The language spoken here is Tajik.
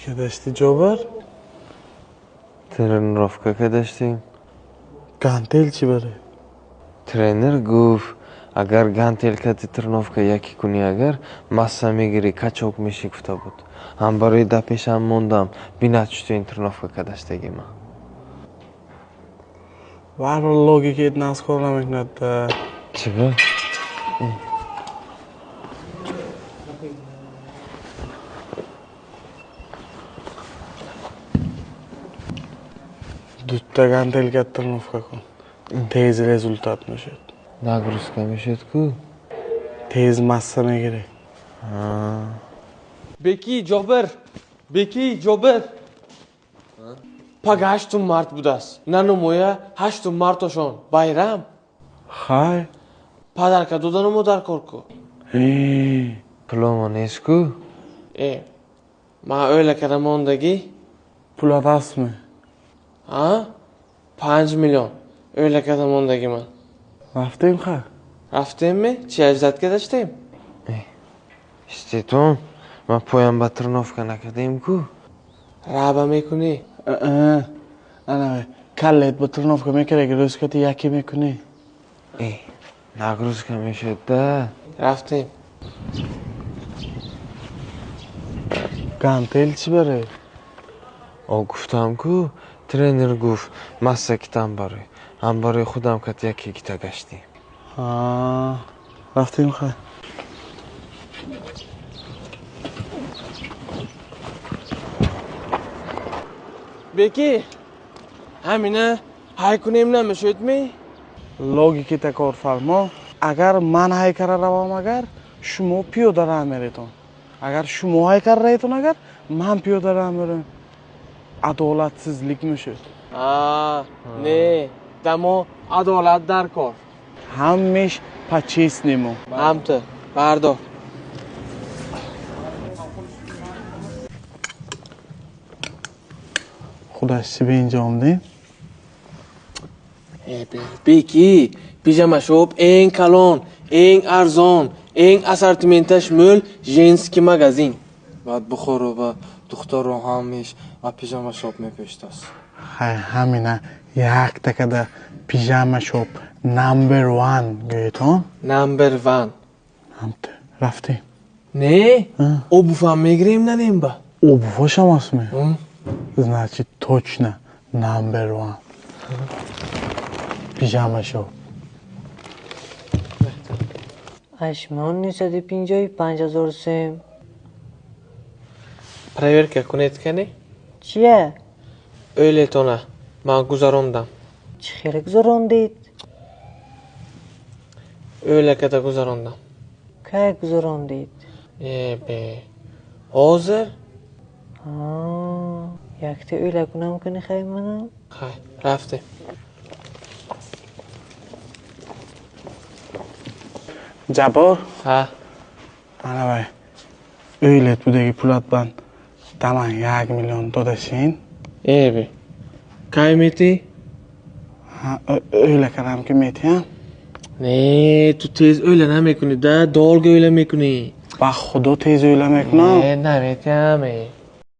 Kadashdi Jobar? Trenirovka kadashding. Gantelchi bari. Trener guf. Agar gantelkati тренировка яки куни агар масса мегири качок мешик футобуд. Амбари да пешам мондам. Бинат штуин тренировка кадаштагима. Var logika etnas ko'rlameknatda. Чего? Dutta gantelka тренировка qil. Tez rezultat mishad. Nagruska mishad-ku. Tez massana kerak. Beki Jober. Paga 8 mart budas. Nanomoya 8 mart oshon. Bayram. Hay. Padarka dodanomo dar korku. Pulomon esku. Ma öyle karamondagi. Pul otasizmi? Ha? 5 milyon. Öyle karamondagi man. Rafting ha? Raftemmi? Chiyajdat kadashtayim. Steton. Ma poyam ba тренировка nakadimku. Raba mekuni. Ana kallet bu тренировка me kerak, rozkati yaki mekuni. Nagruska mishad-da. Raftem. Gantelchi bari. O guftam-ku, trener guf, massa kitam bari. Ambari khudam kat yaki kita gashti. Ha. Rafting ha. Beki. Hamina haykunimnami shu etmay? Logika ta kor farmo. Agar man haykara ravam agar shumo piyoda ramereton. Agar shumo haykara rayton agar man piyoda ramerim. Adolatsizlikmi shu? Ne? Damo adolat darkor. Hamish по-честному. Hamti, bardor. Xudo sizni benjomding. Beki, pijama shop eng kalon, eng arzon, eng assortimentda shmul женский magazin. بعد بخورو و دخترو همیش و پیژاما شاپ میپشتاس. Hay hamina yak takada pijama shop number 1 go'yton. Number 1. Hamti, rafting. Ne? Obufam megrimdan emba. Obuv emasmi? Значит, точно number 1. Pijama shop. 8955 so'm. Проверка kunayotgani? Chiya? O'ylayt ona. Men guzarondam. Chi kerak zo'rondayt? O'ylakada guzarondam. Kay zo'rondayt? Hozir? Yakta o'ylakunam kuni haymana. Hay, rafti. Jabor. Ha. Mana voy. O'ylat budagi pulatban taman 1 million to'dashin. Be. Qaymeti? Ha, o'ylakaram kimeti ham. Ne, tu tez o'ylanamay kuni da, dolga o'ylamay kuni. Ba xudo tez o'ylamakman. Nametami.